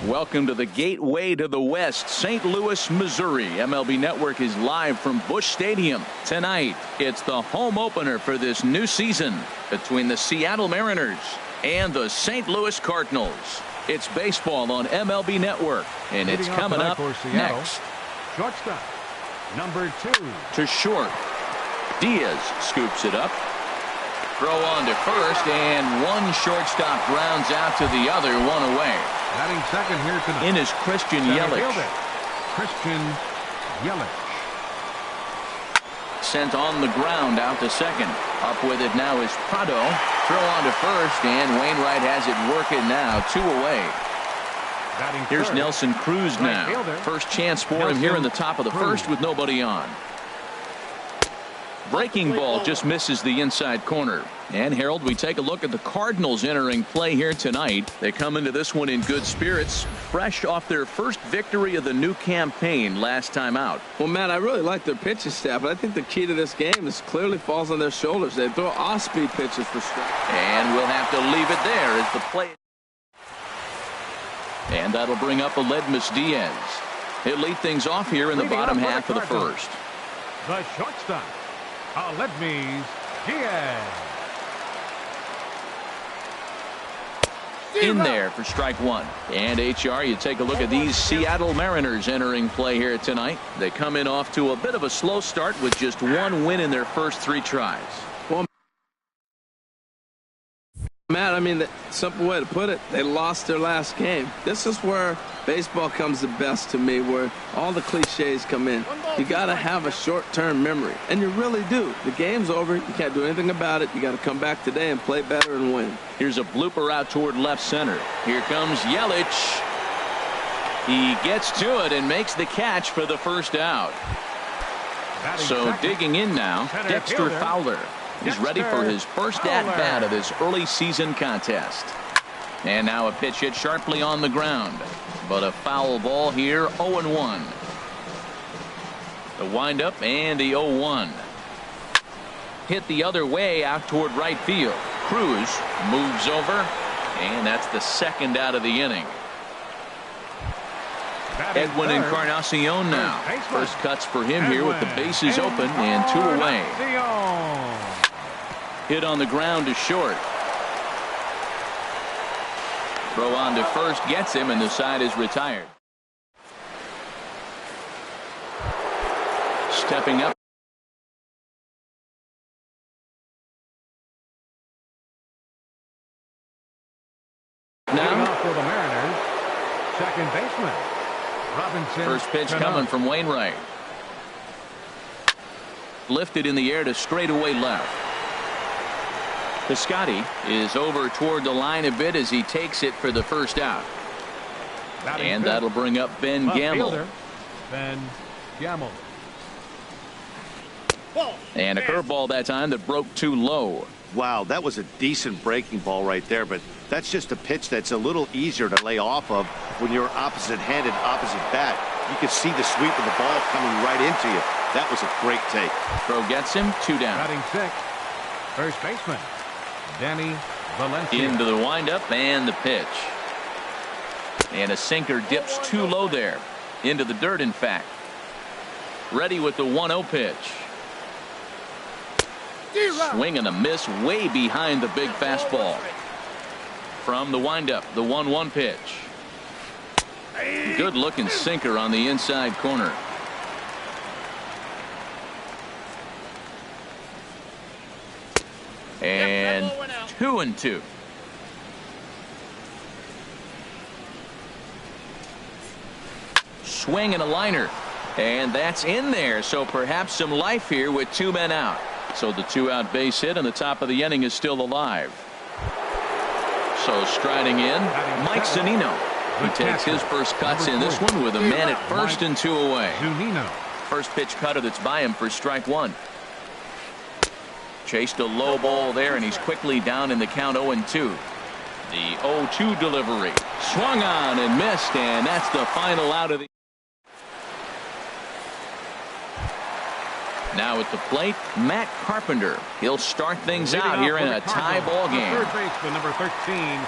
Welcome to the gateway to the West, St. Louis, Missouri. MLB Network is live from Busch Stadium. Tonight, it's the home opener for this new season between the Seattle Mariners and the St. Louis Cardinals. It's baseball on MLB Network, and it's coming up next. Shortstop, number 2. To short. Diaz scoops it up. Throw on to first, and one shortstop grounds out to the other, one away. Batting second here tonight. In is Christian Yelich. Christian Yelich. Sent on the ground out to second. Up with it now is Prado. Throw on to first, and Wainwright has it working now, 2 away. Here's Nelson Cruz now. First chance for him here in the top of the first with nobody on. Breaking ball just misses the inside corner. And Harold, we take a look at the Cardinals entering play here tonight. They come into this one in good spirits, fresh off their first victory of the new campaign last time out. Well, Matt, I really like their pitching staff, but I think the key to this game is clearly falls on their shoulders. They throw off-speed pitches for strike. And we'll have to leave it there as the play. And that'll bring up Aledmus Diaz. He'll lead things off here in the bottom half of the first. The shortstop, Aledmus Diaz. In there for strike one. And HR, you take a look at these Seattle Mariners entering play here tonight. They come in off to a bit of a slow start with just one win in their first 3 tries. Well, Matt, I mean, the simple way to put it, they lost their last game. This is where baseball comes the best to me, where all the cliches come in. You got to have a short-term memory, and you really do. The game's over. You can't do anything about it. You got to come back today and play better and win. Here's a blooper out toward left center. Here comes Yelich. He gets to it and makes the catch for the first out. So digging in now, Dexter Fowler is ready for his first at-bat of this early season contest. And now a pitch hit sharply on the ground. But a foul ball here, 0-1. The windup and the 0-1. Hit the other way out toward right field. Cruz moves over, and that's the second out of the inning. Edwin Encarnacion now. First cuts for him here with the bases open and 2 away. Hit on the ground to short. Throw on to first gets him, and the side is retired. Stepping up. Now for the Mariners, second baseman Robinson. First pitch coming from Wainwright. Lifted in the air to straightaway left. Piscotty is over toward the line a bit as he takes it for the first out. And that'll bring up Ben Gamble. Ben Gamble. And a curveball that time that broke too low. Wow, that was a decent breaking ball right there, but that's just a pitch that's a little easier to lay off of when you're opposite-handed, opposite bat. You can see the sweep of the ball coming right into you. That was a great take. Throw gets him, 2 down. Batting 6th, first baseman Danny Valencia. Into the windup and the pitch. And a sinker dips too low there. Into the dirt, in fact. Ready with the 1-0 pitch. Swing and a miss way behind the big fastball. From the windup, the 1-1 pitch. Good looking sinker on the inside corner. And 2-2. Swing and a liner. And that's in there. So perhaps some life here with 2 men out. So the 2-out base hit and the top of the inning is still alive. So striding in, Mike Zunino. He takes his first cuts in this one with a man at first and 2 away. First pitch cutter that's by him for strike 1. Chased a low ball there, and he's quickly down in the count 0-2. The 0-2 delivery. Swung on and missed, and that's the final out of the. Now at the plate, Matt Carpenter. He'll start things out here in a tie ball game. Third baseman, number 13,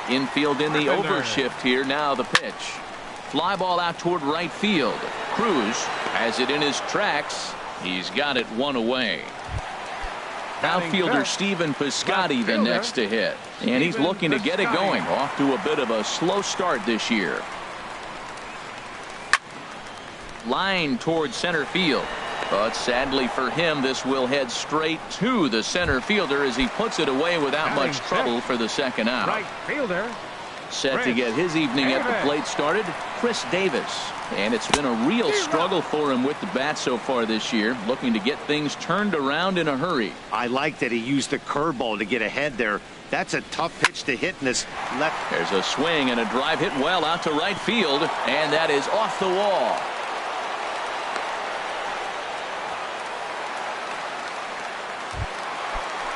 Infield in the overshift here. Now the pitch. Fly ball out toward right field. Cruz has it in his tracks. He's got it one away. Outfielder Stephen Piscotty the next to hit. And he's looking to get it going. Off to a bit of a slow start this year. Line towards center field. But sadly for him, this will head straight to the center fielder as he puts it away without much trouble for the second out. Right fielder. Set to get his evening at the plate started, Chris Davis. And it's been a real struggle for him with the bat so far this year, looking to get things turned around in a hurry. I like that he used the curveball to get ahead there. That's a tough pitch to hit in this left. There's a swing and a drive hit well out to right field, and that is off the wall.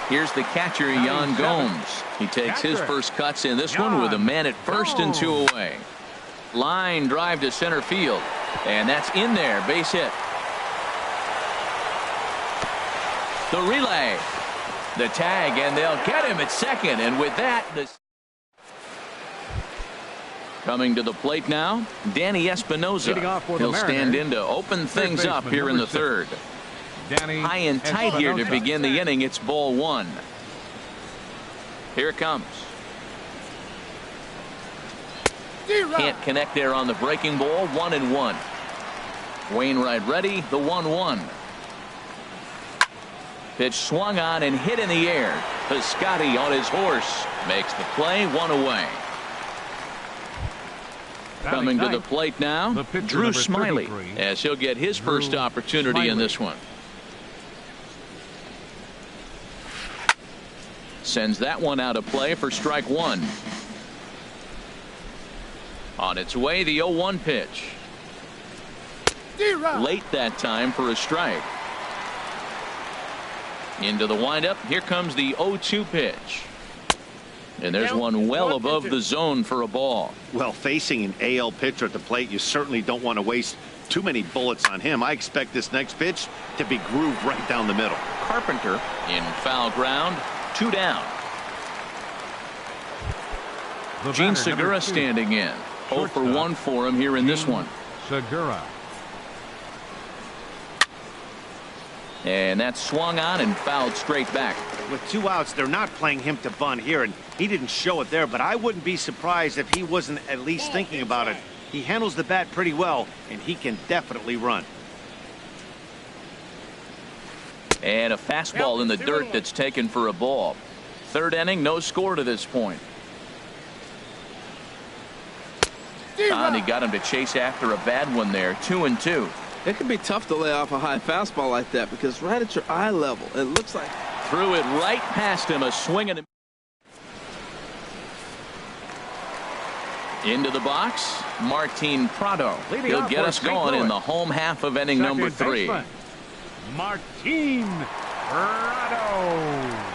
Here's the catcher, Yan Gomes. He takes his first cuts in this one with a man at first and 2 away. Line drive to center field, and that's in there. Base hit. The relay. The tag, and they'll get him at second. And with that, coming to the plate now, Danny Espinoza. He'll stand in to open things up here in the third. High and tight here to begin the inning. It's ball one. Here it comes. Can't connect there on the breaking ball. 1-1. Wainwright ready. The 1-1. Pitch swung on and hit in the air. Piscotty on his horse makes the play. 1 away. Coming to the plate now, Drew Smiley, as he'll get his first opportunity in this one. Sends that one out of play for strike one. On its way, the 0-1 pitch. Late that time for a strike. Into the windup. Here comes the 0-2 pitch. And there's one well above the zone for a ball. Well, facing an AL pitcher at the plate, you certainly don't want to waste too many bullets on him. I expect this next pitch to be grooved right down the middle. Carpenter in foul ground. 2 down. Gene Segura standing in. 0 for 1 for him here in this one. Segura. And that's swung on and fouled straight back. With 2 outs, they're not playing him to bunt here, and he didn't show it there, but I wouldn't be surprised if he wasn't at least thinking about it. He handles the bat pretty well, and he can definitely run. And a fastball in the dirt that's taken for a ball. Third inning, no score to this point. And he got him to chase after a bad one there. 2-2. It can be tough to lay off a high fastball like that because right at your eye level, it looks like. Threw it right past him. A swing and into the box. Martin Prado. He'll get us going in the home half of inning number 3. Martin Prado.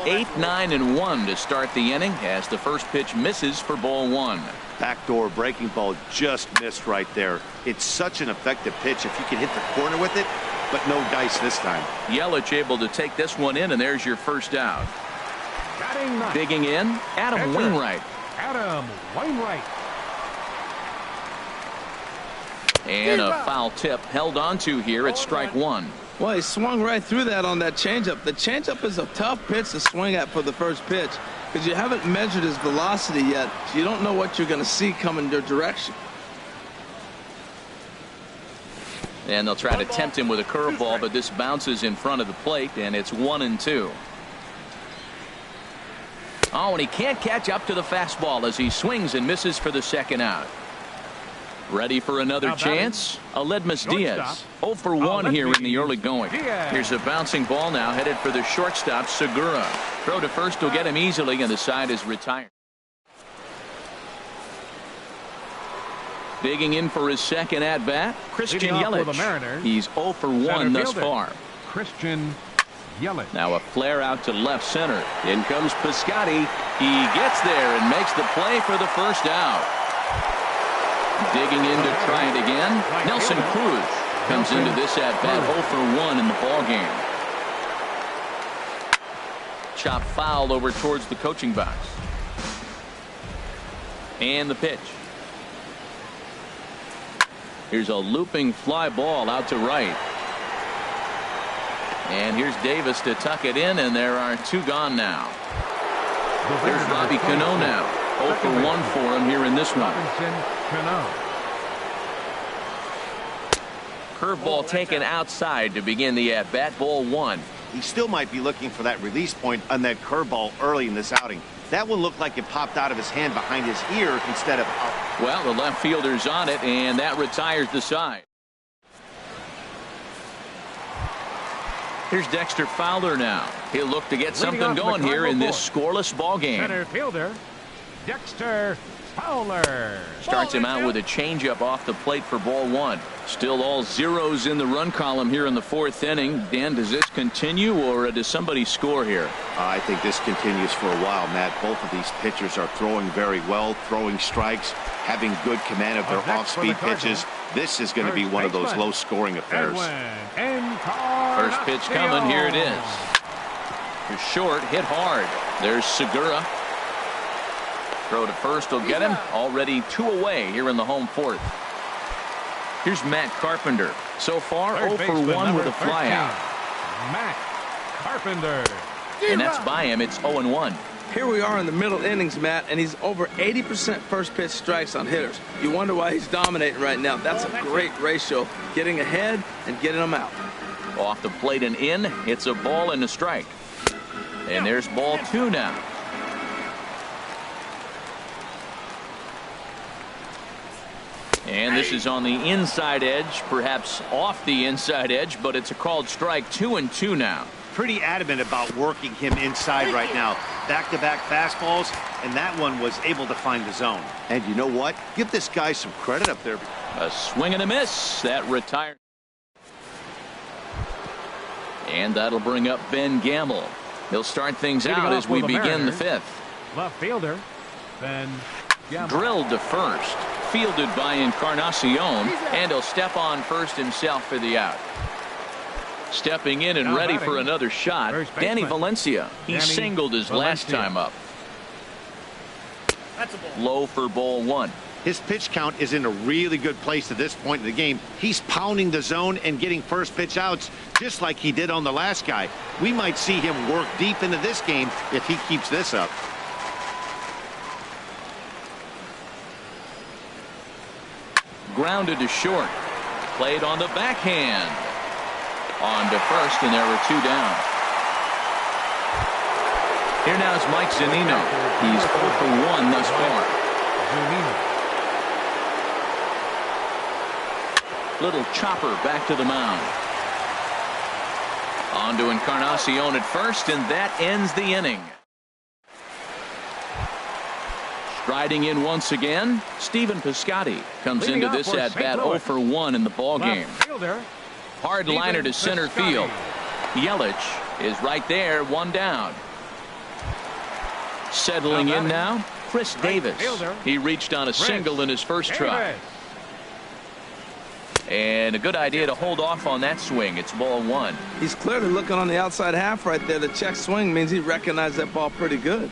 8, 9, and 1 to start the inning as the first pitch misses for ball 1. Backdoor breaking ball just missed right there. It's such an effective pitch if you can hit the corner with it, but no dice this time. Yelich able to take this one in, and there's your first out. Digging in, Adam Wainwright. Adam Wainwright. And a foul tip held onto here at strike 1. Well, he swung right through that on that changeup. The changeup is a tough pitch to swing at for the first pitch because you haven't measured his velocity yet. So you don't know what you're going to see coming your direction. And they'll try to tempt him with a curveball, but this bounces in front of the plate, and it's 1-2. Oh, and he can't catch up to the fastball as he swings and misses for the second out. Ready for another chance? Aledmus Diaz. 0 for 1 here in the early going. Here's a bouncing ball now headed for the shortstop, Segura. Throw to first will get him easily, and the side is retired. Digging in for his second at-bat, Christian Yelich. He's 0 for 1 thus far. Christian Yelich. Now a flare out to left center. In comes Piscotty. He gets there and makes the play for the first out. Digging in to try it again. Nelson Cruz comes into this at-bat 0 for 1 in the ballgame. chop foul over towards the coaching box. And the pitch. Here's a looping fly ball out to right. And here's Davis to tuck it in, and there are 2 gone now. There's Robbie Cano now. 0 for 1 for him here in this one. Curveball taken outside to begin the at-bat. Ball 1. He still might be looking for that release point on that curveball early in this outing. That one looked like it popped out of his hand behind his ear instead of out. Well, the left fielder's on it, and that retires the side. Here's Dexter Fowler now. He'll look to get something going here in this scoreless ball game. Center fielder, Dexter Fowler. Starts him out with a changeup off the plate for ball 1. Still all zeros in the run column here in the 4th inning. Dan, does this continue, or does somebody score here? I think this continues for a while, Matt. Both of these pitchers are throwing very well, throwing strikes, having good command of their off-speed pitches. This is going to be one of those low-scoring affairs. First pitch coming. Here it is. You're short, hit hard. There's Segura. Throw to first will get him. Already 2 away here in the home 4th. Here's Matt Carpenter. So far, 0 for 1 with a flyout. Matt Carpenter. And that's by him. It's 0 and 1. Here we are in the middle innings, Matt, and he's over 80% first pitch strikes on hitters. You wonder why he's dominating right now. That's a great ratio. Getting ahead and getting them out. Off the plate and in. It's a ball and a strike. And there's ball 2 now. And this is on the inside edge, perhaps off the inside edge, but it's a called strike. 2 and 2 now. Pretty adamant about working him inside right now. Back-to-back fastballs, and that one was able to find the zone. And you know what? Give this guy some credit up there. A swing and a miss. That retired. And that'll bring up Ben Gamble. He'll start things out as we begin the 5th. Left fielder, Ben Gamble. Drilled to first. Fielded by Encarnacion, and he'll step on first himself for the out. Stepping in and ready for another shot, Danny Valencia. He singled his last time up. Low for ball 1. His pitch count is in a really good place at this point in the game. He's pounding the zone and getting first pitch outs just like he did on the last guy. We might see him work deep into this game if he keeps this up. Grounded to short. Played on the backhand. On to first, and there were 2 down. Here now is Mike Zunino. He's 0 for 1 thus far. Little chopper back to the mound. On to Encarnacion at first, and that ends the inning. Striding in once again, Stephen Piscotty comes into this at-bat 0 for 1 in the ball game. Hard liner to center field. Yelich is right there, 1 down. Settling in now, Chris Davis. He reached on a single in his first try. And a good idea to hold off on that swing. It's ball 1. He's clearly looking on the outside half right there. The check swing means he recognized that ball pretty good.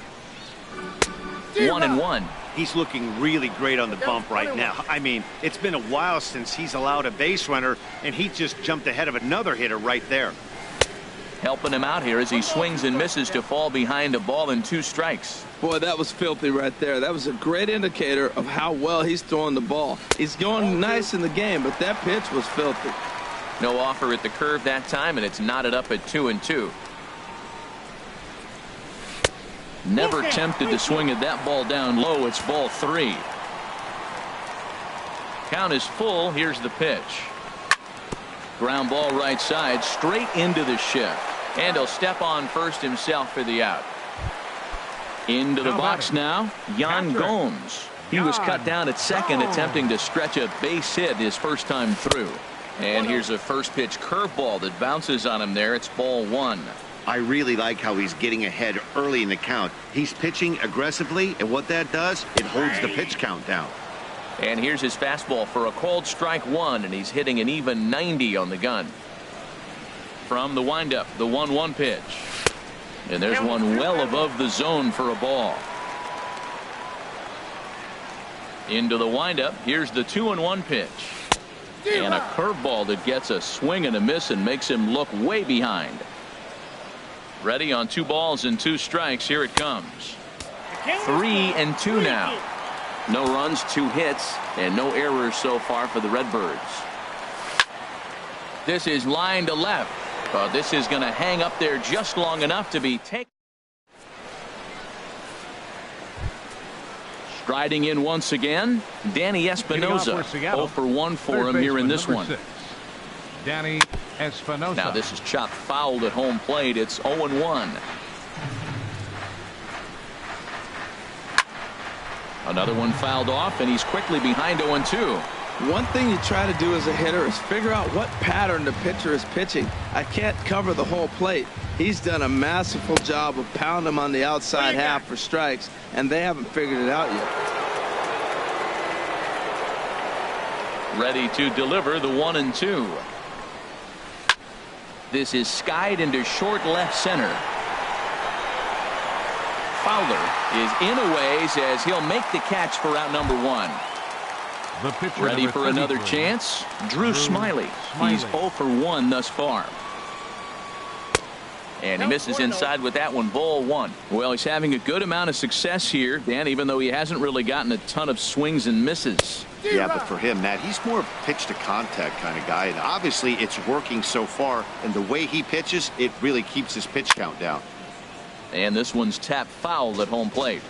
1 and 1. He's looking really great on the bump right now. I mean, it's been a while since he's allowed a base runner, and he just jumped ahead of another hitter right there. Helping him out here as he swings and misses to fall behind a ball and 2 strikes. Boy, that was filthy right there. That was a great indicator of how well he's throwing the ball. He's going nice in the game, but that pitch was filthy. No offer at the curve that time, and it's knotted up at 2 and 2. Never tempted to swing at that ball down low. It's ball 3. Count is full. Here's the pitch. Ground ball right side, straight into the shift. And he'll step on first himself for the out. Into the box now, Yan Gomes. He was cut down at second, attempting to stretch a base hit his first time through. And here's a first pitch curveball that bounces on him there. It's ball 1. I really like how he's getting ahead early in the count. He's pitching aggressively, and what that does, it holds the pitch count down. And here's his fastball for a called strike 1, and he's hitting an even 90 on the gun. From the windup, the 1-1 pitch. And there's one well above the zone for a ball. Into the windup. Here's the 2-1 pitch. And a curveball that gets a swing and a miss and makes him look way behind. Ready on 2 balls and 2 strikes. Here it comes. 3-2 now. No runs, 2 hits, and no errors so far for the Redbirds. This is line to left. This is going to hang up there just long enough to be taken. Striding in once again, Danny Espinosa. 0 for 1 for him here in this one. Danny Espinosa. Now this is chopped foul at home plate. It's 0-1. Another one fouled off, and he's quickly behind 0-2. One thing you try to do as a hitter is figure out what pattern the pitcher is pitching. I can't cover the whole plate. He's done a masterful job of pounding him on the outside half for strikes, and they haven't figured it out yet. Ready to deliver the 1-2. This is skied into short left center. Fowler is in a ways as he'll make the catch for out number 1. Ready for another chance. Drew Smiley. He's 0 for 1 thus far. And he misses inside with that one. Ball 1. Well, he's having a good amount of success here, Dan, even though he hasn't really gotten a ton of swings and misses. Yeah, but for him, Matt, he's more pitch to contact kind of guy, and obviously it's working so far, and the way he pitches, it really keeps his pitch count down. And this one's tapped foul at home plate.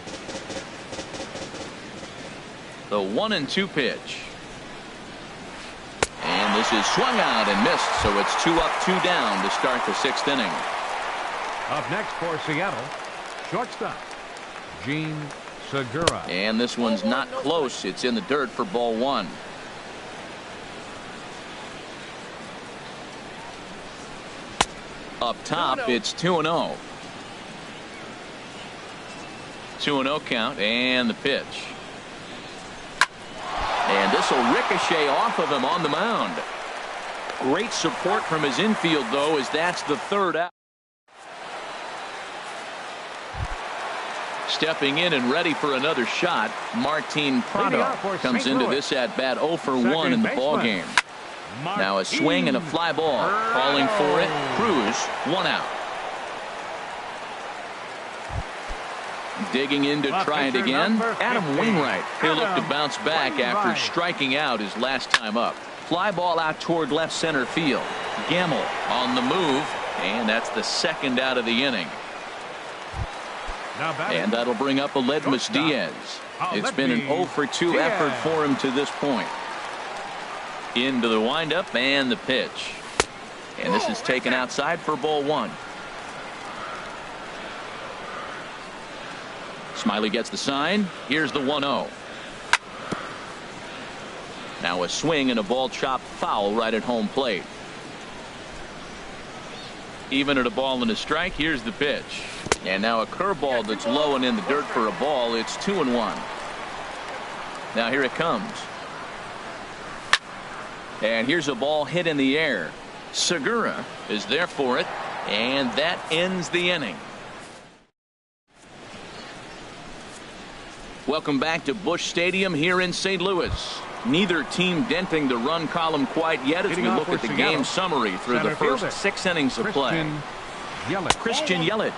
The 1-2 pitch. And this is swung out and missed, so it's 2 up, 2 down to start the 6th inning. Up next for Seattle, shortstop Gene Segura. And this one's not close. It's in the dirt for ball 1. Up top, it's 2-0. 2-0 count, and the pitch. And this will ricochet off of him on the mound. Great support from his infield, though, as that's the 3rd out. Stepping in and ready for another shot, Martin Prado comes into this at bat 0 for 1 in the ball game. Now a swing and a fly ball. Calling for it. Cruz, 1 out. Digging in to try it again. Adam Wainwright. He'll look to bounce back after striking out his last time up. Fly ball out toward left center field. Gamble on the move, and that's the 2nd out of the inning. And that'll bring up Aledmys Diaz. It's been an 0 for 2 effort for him to this point. Into the windup and the pitch. And this is taken outside for ball 1. Smiley gets the sign. Here's the 1-0. Now a swing and a ball chopped foul right at home plate. Even at a ball and a strike. Here's the pitch. And now a curveball that's low and in the dirt for a ball. It's 2-1. Now here it comes. And here's a ball hit in the air. Segura is there for it, and that ends the inning. Welcome back to Busch Stadium here in St. Louis. Neither team denting the run column quite yet as we look at the game summary through the first 6 innings of play. Christian Yelich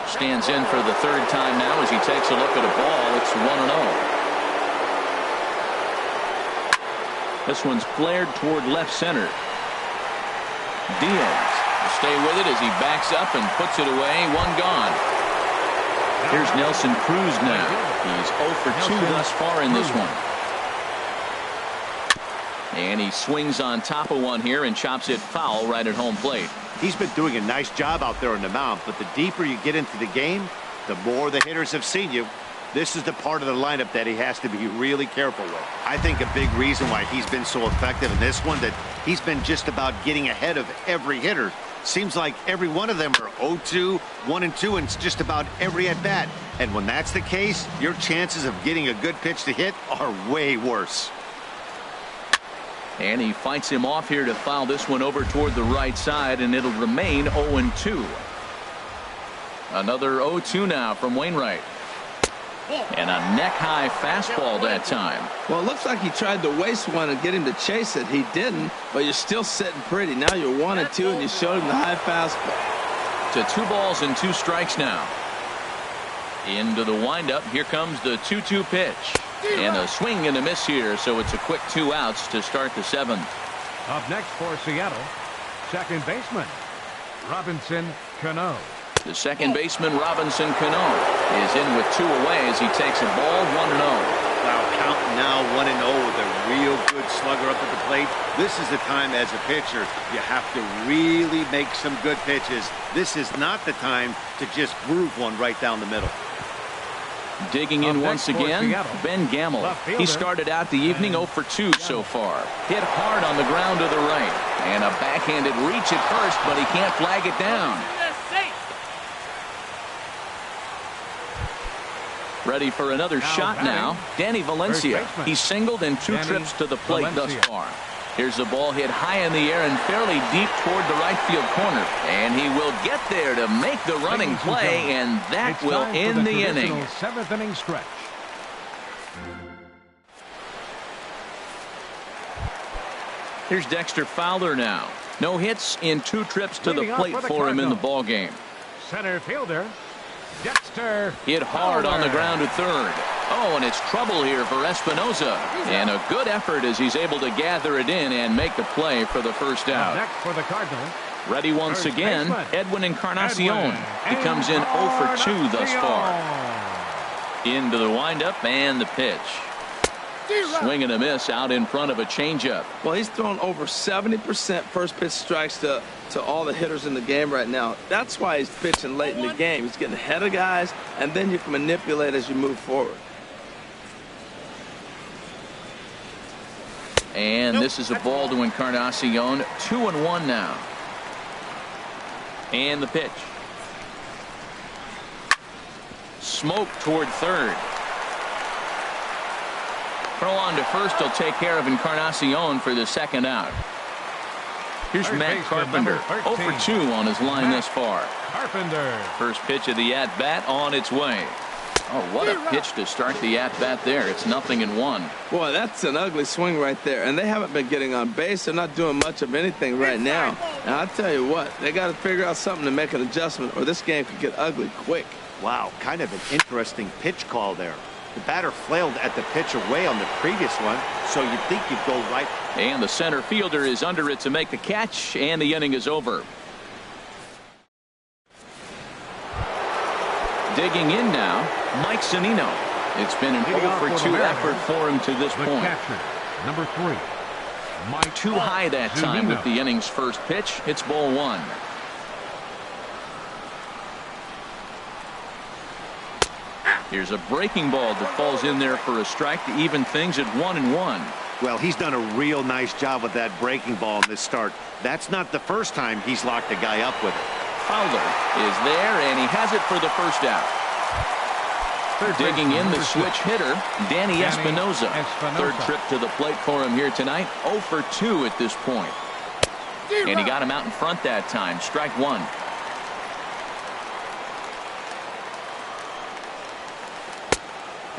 stands in for the 3rd time now as he takes a look at a ball. It's 1-0. This one's flared toward left center. Diaz will stay with it as he backs up and puts it away. 1 gone. Here's Nelson Cruz now. He's 0 for 2 thus far in this one. And he swings on top of one here and chops it foul right at home plate. He's been doing a nice job out there on the mound, but the deeper you get into the game, the more the hitters have seen you. This is the part of the lineup that he has to be really careful with. I think a big reason why he's been so effective in this one, that he's been just about getting ahead of every hitter. Seems like every one of them are 0-2, 1-2, and it's just about every at-bat. And when that's the case, your chances of getting a good pitch to hit are way worse. And he fights him off here to foul this one over toward the right side, and it'll remain 0-2. Another 0-2 now from Wainwright. And a neck-high fastball that time. Well, it looks like he tried to waste one and get him to chase it. He didn't, but you're still sitting pretty. Now you're 1-2, and you showed him the high fastball. To 2 balls and 2 strikes now. Into the windup. Here comes the 2-2 pitch. And a swing and a miss here, so it's a quick 2 outs to start the 7th. Up next for Seattle, second baseman, Robinson Cano. The second baseman, Robinson Cano, is in with 2 away as he takes a ball 1-0. Wow, count now 1-0 with a real good slugger up at the plate. This is the time as a pitcher you have to really make some good pitches. This is not the time to just groove one right down the middle. Digging in once again, Ben Gamble. He started out the evening 0 for 2 so far. Hit hard on the ground to the right. And a backhanded reach at first, but he can't flag it down. Ready for another shot now. Danny Valencia. He singled in 2 trips to the plate thus far. Here's the ball hit high in the air and fairly deep toward the right field corner. And he will get there to make the running play, and that will end the inning. 7th inning stretch. Here's Dexter Fowler now. No hits in 2 trips to the plate for him in the ball game. Center fielder, Dexter Hit hard on the ground to third. Oh, and it's trouble here for Espinosa. And a good effort as he's able to gather it in and make the play for the first out. Next for the Cardinals. Ready once again, Edwin Encarnacion. He comes in 0 for 2 thus far. Into the windup and the pitch. Swing and a miss out in front of a changeup. Well, he's thrown over 70% first pitch strikes to all the hitters in the game right now. That's why he's pitching late in the game. He's getting ahead of guys, and then you can manipulate as you move forward. And this is a ball to Encarnacion. 2-1 now. And the pitch. Smoke toward third. Throw on to first. He'll take care of Encarnacion for the second out. Here's Matt Carpenter. 0 for 2 on his line thus far. Carpenter. First pitch of the at-bat on its way. Oh, what a pitch to start the at-bat there. It's 0-1. Boy, that's an ugly swing right there. And they haven't been getting on base. They're not doing much of anything right now. And I'll tell you what, they got to figure out something to make an adjustment, or this game could get ugly quick. Wow, kind of an interesting pitch call there. The batter flailed at the pitch away on the previous one, so you'd think you'd go right. And the center fielder is under it to make the catch, and the inning is over. Digging in now, Mike Zunino. It's been an 0 for 2 effort for him to this point. Catcher, number 3. Mike Too high that time with the inning's first pitch. It's ball 1. Here's a breaking ball that falls in there for a strike to even things at 1-1. Well, he's done a real nice job with that breaking ball in this start. That's not the first time he's locked a guy up with it. Fowler is there, and he has it for the first out. Digging in the switch hitter, Danny Espinosa. Third trip to the plate for him here tonight. 0 for 2 at this point. And he got him out in front that time. Strike 1.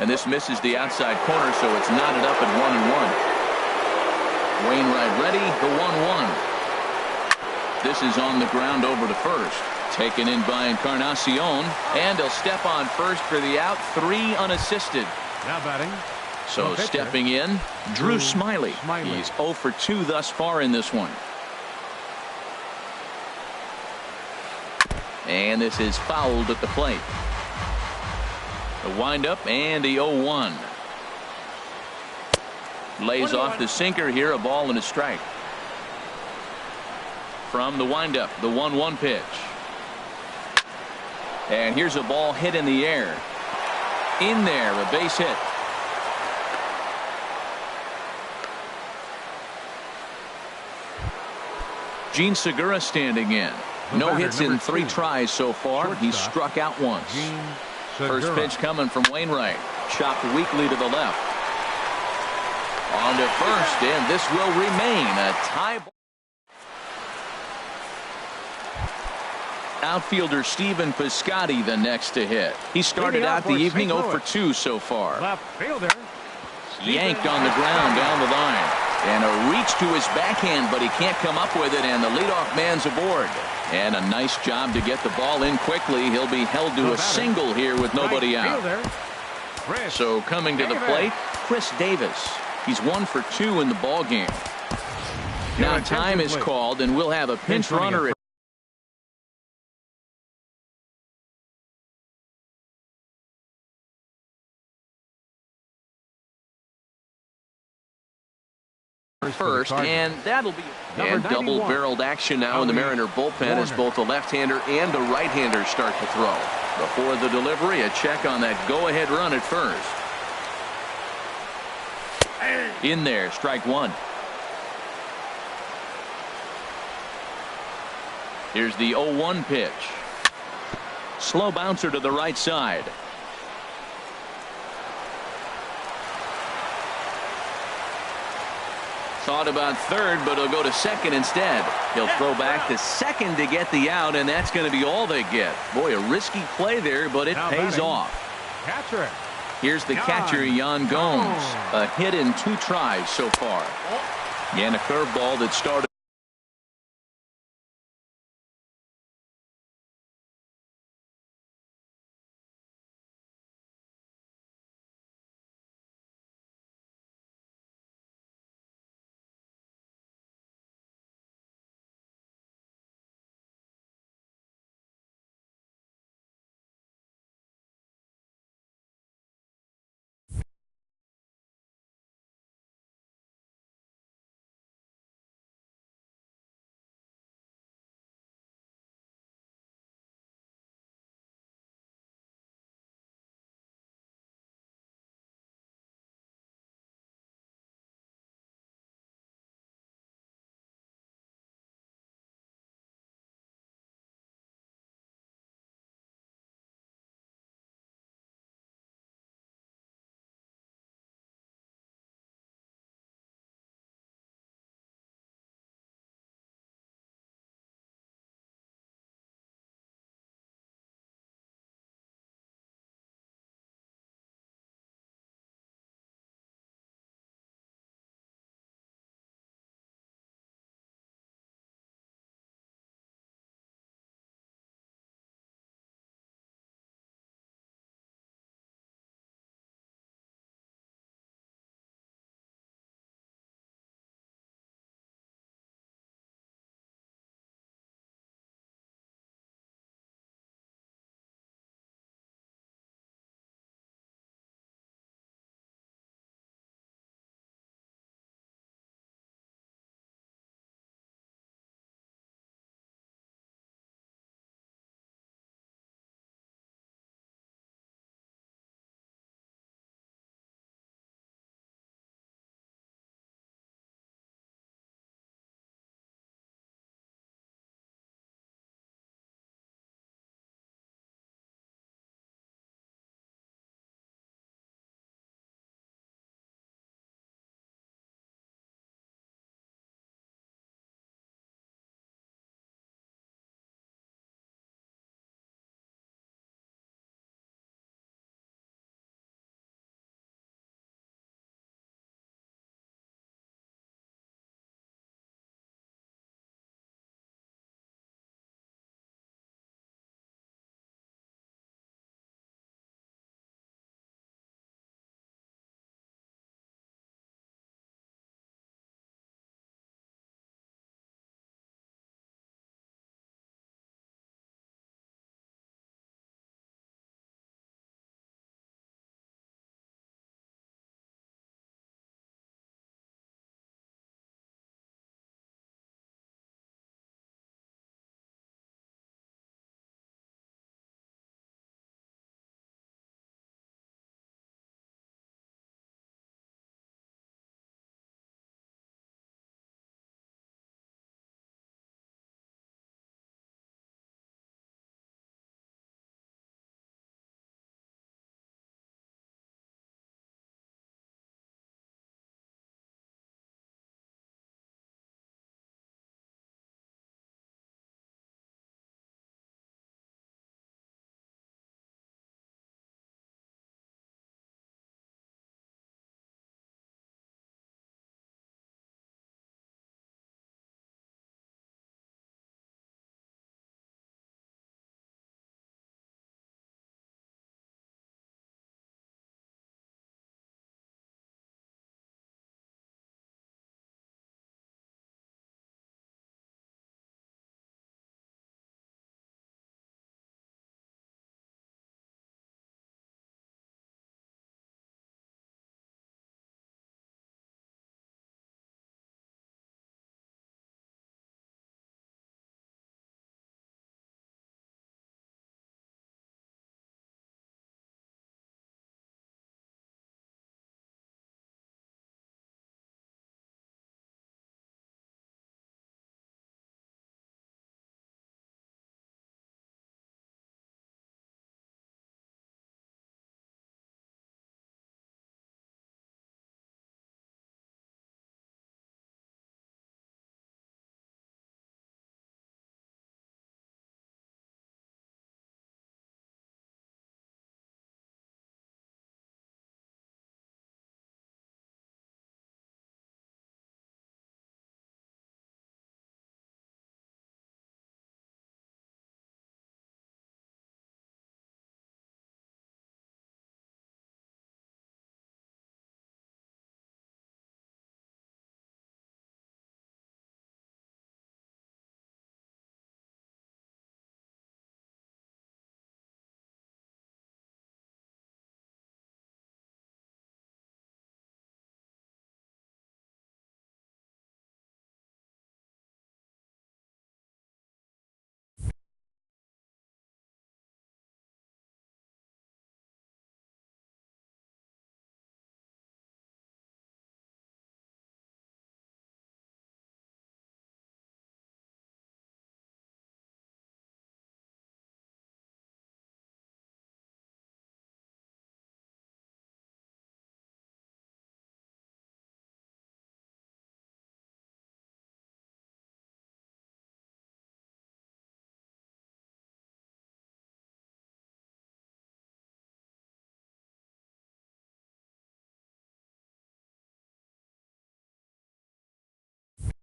And this misses the outside corner, so it's knotted up at 1-1. Wainwright ready, the 1-1. This is on the ground over to first. Taken in by Encarnacion, and he'll step on first for the out. 3 unassisted. Now batting. So stepping in, Drew Smiley. He's 0 for 2 thus far in this one. And this is fouled at the plate. The windup and the 0-1. Lays off the sinker here, a ball and a strike. From the windup, the 1-1 pitch. And here's a ball hit in the air. In there, a base hit. Gene Segura standing in. No hits in 3 tries so far. He's struck out once. First pitch coming from Wainwright. Chopped weakly to the left. On to first, and this will remain a tie ball. Outfielder Stephen Piscotty the next to hit. He started out the evening 0 for 2 so far. Left fielder. Yanked on the ground down the line. And a reach to his backhand, but he can't come up with it, and the leadoff man's aboard. And a nice job to get the ball in quickly. He'll be held to a single here with nobody out. So coming to the plate, Chris Davis. He's 1 for 2 in the ball game. Now time is called, and we'll have a pinch runner at first, and that'll be and double-barreled action now in the Mariner bullpen as both a left-hander and a right-hander start to throw. Before the delivery, a check on that go-ahead run at first. In there, strike one. Here's the 0-1 pitch. Slow bouncer to the right side. Thought about third, but he'll go to second instead. He'll throw back to second to get the out, and that's going to be all they get. Boy, a risky play there, but it pays off. Catcher. Here's the catcher, Yan Gomes. A hit in 2 tries so far. And a curveball that started.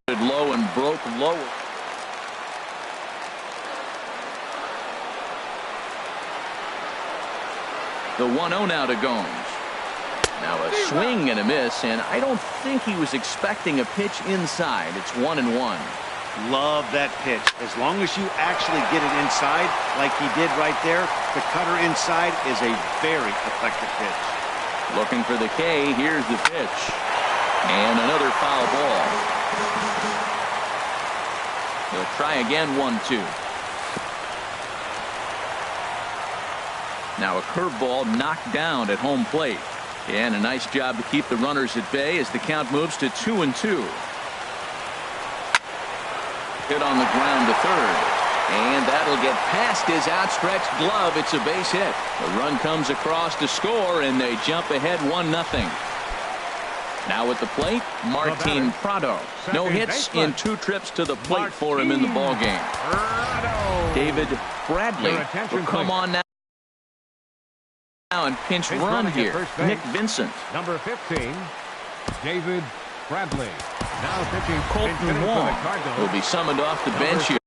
Low and broke lower. The 1-0 now to Gomes. Now a swing and a miss, and I don't think he was expecting a pitch inside. It's 1-1. Love that pitch. As long as you actually get it inside, like he did right there, the cutter inside is a very effective pitch. Looking for the K. Here's the pitch. And another foul ball. He'll try again, 1-2. Now a curveball knocked down at home plate. And a nice job to keep the runners at bay as the count moves to 2-2. Hit on the ground to third. And that'll get past his outstretched glove. It's a base hit. The run comes across to score, and they jump ahead 1-0. Now at the plate, Martin Prado. No hits in 2 trips to the plate for him in the ballgame. David Bradley will come on now and pinch run here. Nick Vincent. Number 15, David Bradley. Now pitching Colton Wong will be summoned off the bench here.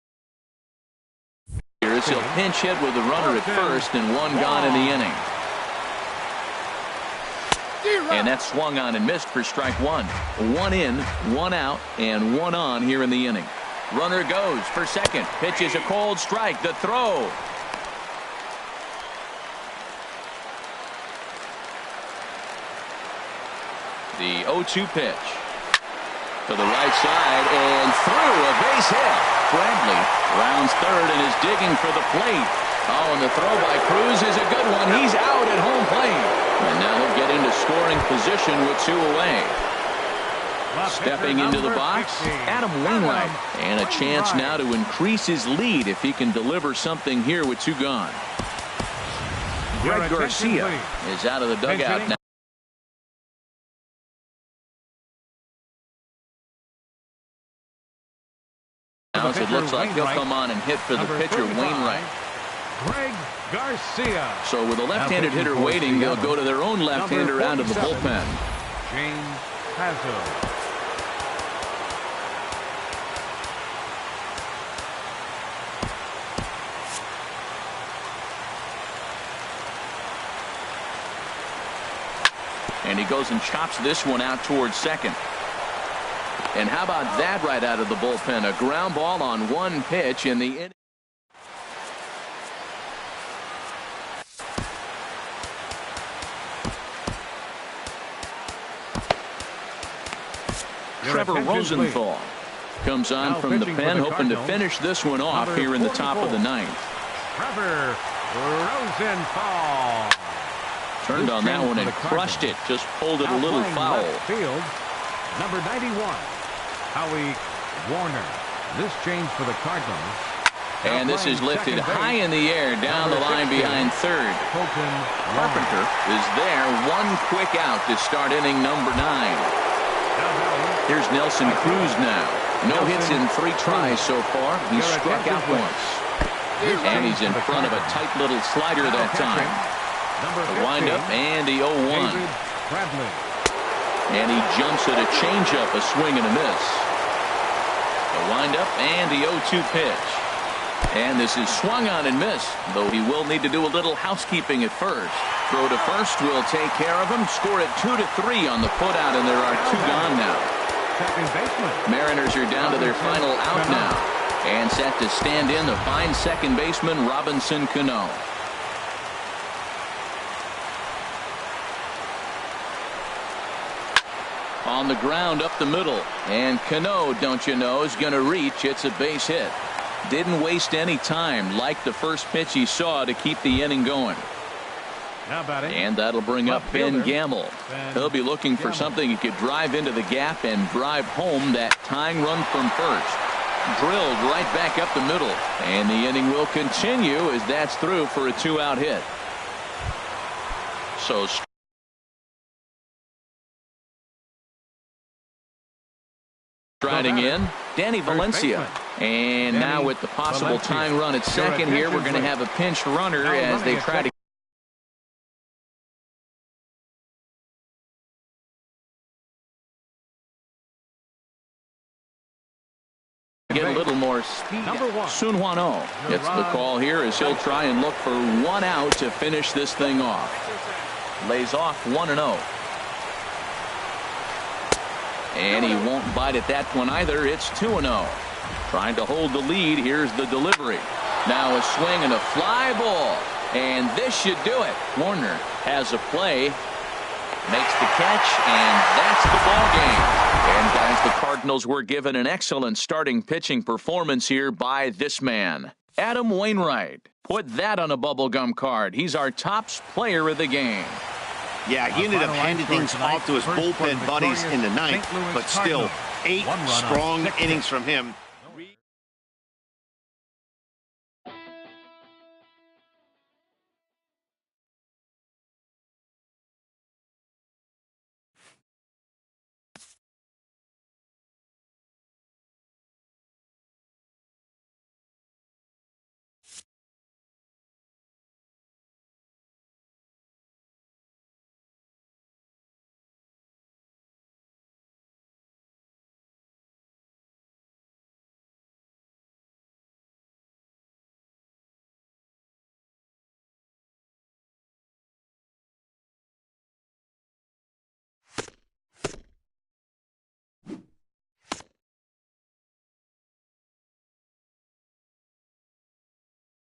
He'll pinch hit with a runner at first and 1 gone in the inning. And that swung on and missed for strike 1. 1 in, 1 out, and 1 on here in the inning. Runner goes for second. Pitches a cold strike. The throw. The 0-2 pitch. To the right side and through, a base hit. Bradley rounds third and is digging for the plate. Oh, and the throw by Cruz is a good one. He's out at home plate. And now he'll get into scoring position with 2 away. Stepping into the box, Adam Wainwright. And a chance now to increase his lead if he can deliver something here with 2 gone. Greg Garcia is out of the dugout now. It looks like he'll come on and hit for the pitcher, Wainwright. Greg Garcia. So with a left-handed hitter waiting, they'll go to their own left-hander out of the bullpen. James Pazzo. And he goes and chops this one out towards second. And how about that right out of the bullpen? A ground ball on 1 pitch in the inning. Trevor Rosenthal comes on from the pen, hoping to finish this one off here in the top of the 9th. Trevor Rosenthal. Turned on that one and crushed it. Just pulled it a little foul. Field, number 91, Howie Warner. This change for the Cardinals. And this is lifted high in the air down the line behind third. Carpenter is there. 1 quick out to start inning number 9. Here's Nelson Cruz now. No hits in 3 tries so far. He struck out once. And he's in front of a tight little slider that time. The windup and the 0-1. And he jumps at a changeup, a swing and a miss. The windup and the 0-2 pitch. And this is swung on and missed, though he will need to do a little housekeeping at first. Throw to first will take care of him. Score at 2-3 on the putout, and there are 2 gone now. Mariners are down to their final out now. And set to stand in the fine second baseman, Robinson Cano. On the ground up the middle. And Cano, don't you know, is going to reach. It's a base hit. Didn't waste any time, like the first pitch he saw, to keep the inning going. And that'll bring up Ben Gamble. He'll be looking for something he could drive into the gap and drive home that tying run from first. Drilled right back up the middle. And the inning will continue as that's through for a 2-out hit. So striding in, Danny Valencia. And now with the possible tying run at second here, we're going to have a pinch runner as they try to Get a little more speed. Number 1. Sunhwano gets the call here as he'll try and look for 1 out to finish this thing off. Lays off 1-0. And he won't bite at that one either. It's 2-0. Trying to hold the lead. Here's the delivery. Now a swing and a fly ball. And this should do it. Warner has a play. Makes the catch, and that's the ball game. And guys, the Cardinals were given an excellent starting pitching performance here by this man, Adam Wainwright. Put that on a bubblegum card. He's our top player of the game. Yeah, he ended up handing things off to his bullpen buddies in the ninth, but still 8 strong innings from him.